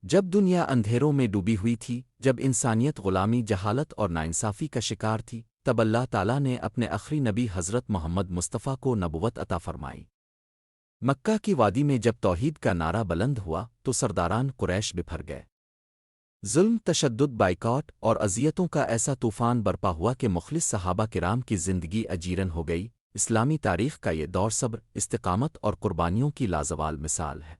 جب دنیا اندھیروں میں ڈوبی ہوئی تھی، جب انسانیت غلامی، جہالت اور ناانصافی کا شکار تھی، تب اللہ تعالیٰ نے اپنے آخری نبی حضرت محمد مصطفیٰ کو نبوت عطا فرمائی۔ مکہ کی وادی میں جب توحید کا نعرہ بلند ہوا تو سرداران قریش بپھر گئے۔ ظلم، تشدد، بائیکاٹ اور اذیتوں کا ایسا طوفان برپا ہوا کہ مخلص صحابہ کرام کی زندگی اجیرن ہو گئی۔ اسلامی تاریخ کا یہ دور صبر، استقامت اور قربانیوں کی لازوال مثال ہے۔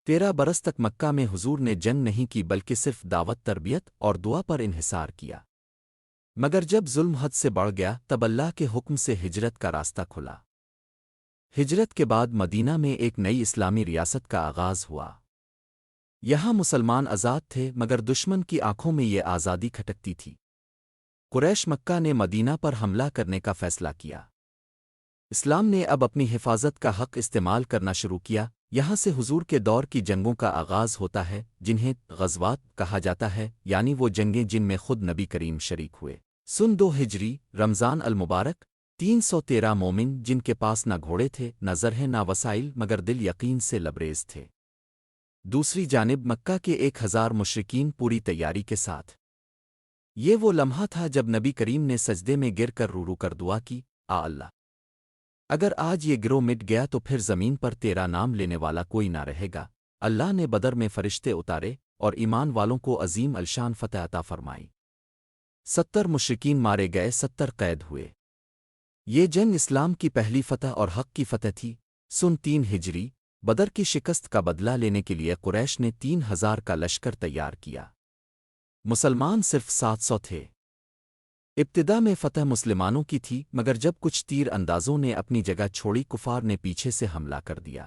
13 برس تک مکہ میں حضور نے جنگ نہیں کی بلکہ صرف دعوت، تربیت اور دعا پر انحصار کیا۔ مگر جب ظلم حد سے بڑھ گیا تب اللہ کے حکم سے ہجرت کا راستہ کھلا۔ ہجرت کے بعد مدینہ میں ایک نئی اسلامی ریاست کا آغاز ہوا۔ یہاں مسلمان آزاد تھے مگر دشمن کی آنکھوں میں یہ آزادی کھٹکتی تھی۔ قریش مکہ نے مدینہ پر حملہ کرنے کا فیصلہ کیا۔ اسلام نے اب اپنی حفاظت کا حق استعمال کرنا شروع کیا۔ یہاں سے حضور کے دور کی جنگوں کا آغاز ہوتا ہے، جنہیں غزوات کہا جاتا ہے، یعنی وہ جنگیں جن میں خود نبی کریم شریک ہوئے۔ سن 2 ہجری، رمضان المبارک، 313 مومن جن کے پاس نہ گھوڑے تھے، نہ زرہیں، نہ وسائل، مگر دل یقین سے لبریز تھے۔ دوسری جانب مکہ کے 1000 مشرکین پوری تیاری کے ساتھ۔ یہ وہ لمحہ تھا جب نبی کریم نے سجدے میں گر کر رو کر دعا کی، اللہ! اگر آج یہ گروہ مٹ گیا تو پھر زمین پر تیرا نام لینے والا کوئی نہ رہے گا۔ اللہ نے بدر میں فرشتے اتارے اور ایمان والوں کو عظیم الشان فتح عطا فرمائی۔ 70 مشرکین مارے گئے، 70 قید ہوئے۔ یہ جنگ اسلام کی پہلی فتح اور حق کی فتح تھی۔ سن 3 ہجری، بدر کی شکست کا بدلہ لینے کے لیے قریش نے 3000 کا لشکر تیار کیا۔ مسلمان صرف 700 تھے۔ ابتدا میں فتح مسلمانوں کی تھی مگر جب کچھ تیر اندازوں نے اپنی جگہ چھوڑی، کفار نے پیچھے سے حملہ کر دیا۔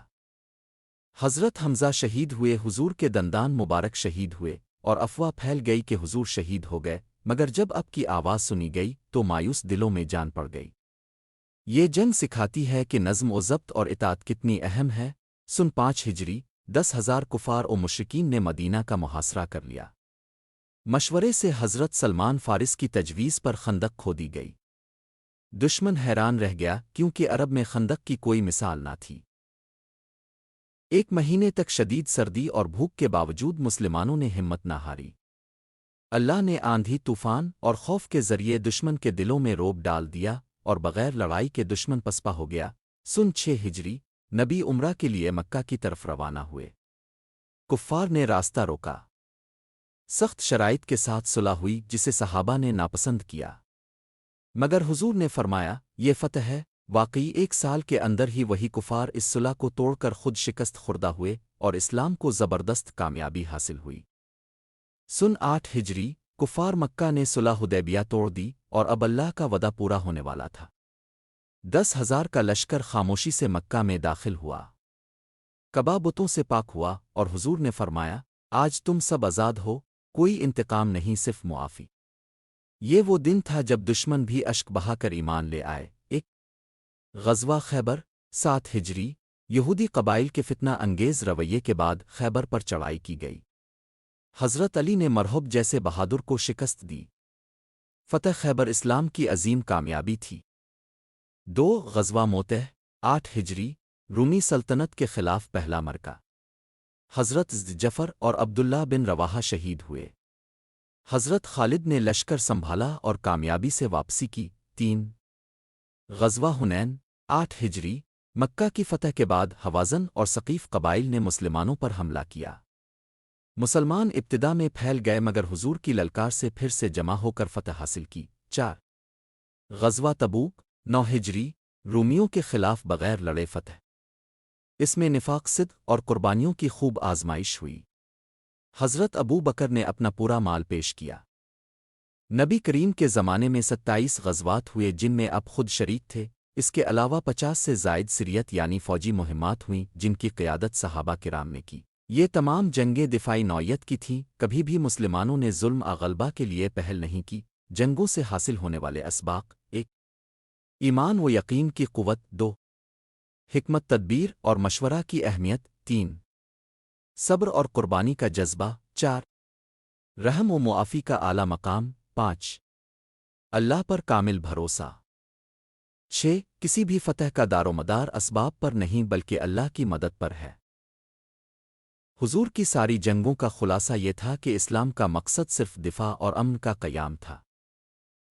حضرت حمزہ شہید ہوئے، حضور کے دندان مبارک شہید ہوئے، اور افواہ پھیل گئی کہ حضور شہید ہو گئے، مگر جب اب کی آواز سنی گئی تو مایوس دلوں میں جان پڑ گئی۔ یہ جنگ سکھاتی ہے کہ نظم و ضبط اور اطاعت کتنی اہم ہے۔ سن 5 ہجری، 10,000 کفار و مشرکین نے مدینہ کا محاصرہ کر لیا۔ مشورے سے حضرت سلمان فارس کی تجویز پر خندق کھودی گئی۔ دشمن حیران رہ گیا کیونکہ عرب میں خندق کی کوئی مثال نہ تھی۔ 1 مہینے تک شدید سردی اور بھوک کے باوجود مسلمانوں نے ہمت نہ ہاری۔ اللہ نے آندھی، طوفان اور خوف کے ذریعے دشمن کے دلوں میں روب ڈال دیا اور بغیر لڑائی کے دشمن پسپا ہو گیا۔ سن 6 ہجری، نبی عمرہ کے لیے مکہ کی طرف روانہ ہوئے۔ کفار نے راستہ روکا۔ سخت شرائط کے ساتھ صلح ہوئی جسے صحابہ نے ناپسند کیا، مگر حضور نے فرمایا یہ فتح ہے۔ واقعی 1 سال کے اندر ہی وہی کفار اس صلح کو توڑ کر خود شکست خوردہ ہوئے اور اسلام کو زبردست کامیابی حاصل ہوئی۔ سن 8 ہجری، کفار مکہ نے صلح حدیبیہ توڑ دی اور اب اللہ کا وعدہ پورا ہونے والا تھا۔ 10,000 کا لشکر خاموشی سے مکہ میں داخل ہوا، کعبہ بتوں سے پاک ہوا اور حضور نے فرمایا آج تم سب آزاد ہو، کوئی انتقام نہیں، صرف معافی۔ یہ وہ دن تھا جب دشمن بھی اشک بہا کر ایمان لے آئے۔ ایک غزوہ خیبر، 7 ہجری، یہودی قبائل کے فتنہ انگیز رویے کے بعد خیبر پر چڑھائی کی گئی۔ حضرت علی نے مرحب جیسے بہادر کو شکست دی۔ فتح خیبر اسلام کی عظیم کامیابی تھی۔ 2 غزوہ موتہ، 8 ہجری، رومی سلطنت کے خلاف پہلا مرکہ۔ حضرت جعفر اور عبداللہ بن رواحہ شہید ہوئے۔ حضرت خالد نے لشکر سنبھالا اور کامیابی سے واپسی کی۔ 3 غزوہ حنین، 8 ہجری، مکہ کی فتح کے بعد حوازن اور ثقیف قبائل نے مسلمانوں پر حملہ کیا۔ مسلمان ابتدا میں پھیل گئے مگر حضور کی للکار سے پھر سے جمع ہو کر فتح حاصل کی۔ 4 غزوہ تبوک، 9 ہجری، رومیوں کے خلاف بغیر لڑے فتح۔ اس میں نفاق، صدق اور قربانیوں کی خوب آزمائش ہوئی۔ حضرت ابو بکر نے اپنا پورا مال پیش کیا۔ نبی کریم کے زمانے میں 27 غزوات ہوئے جن میں آپ خود شریک تھے۔ اس کے علاوہ 50 سے زائد سریت یعنی فوجی مہمات ہوئیں جن کی قیادت صحابہ کرام نے کی۔ یہ تمام جنگیں دفاعی نوعیت کی تھیں، کبھی بھی مسلمانوں نے ظلم غلبہ کے لیے پہل نہیں کی۔ جنگوں سے حاصل ہونے والے اسباق: 1 ایمان و یقین کی قوت، 2 حکمت، تدبیر اور مشورہ کی اہمیت، 3 صبر اور قربانی کا جذبہ، 4 رحم و معافی کا اعلیٰ مقام، 5 اللہ پر کامل بھروسہ، 6 کسی بھی فتح کا دار و مدار اسباب پر نہیں بلکہ اللہ کی مدد پر ہے۔ حضور کی ساری جنگوں کا خلاصہ یہ تھا کہ اسلام کا مقصد صرف دفاع اور امن کا قیام تھا۔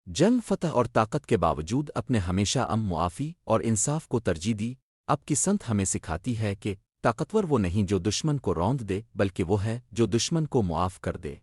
جنگ فتح اور طاقت کے باوجود اپنے ہمیشہ معافی اور انصاف کو ترجیح دی۔ اب کی سنت ہمیں سکھاتی ہے کہ طاقتور وہ نہیں جو دشمن کو روند دے، بلکہ وہ ہے جو دشمن کو معاف کر دے۔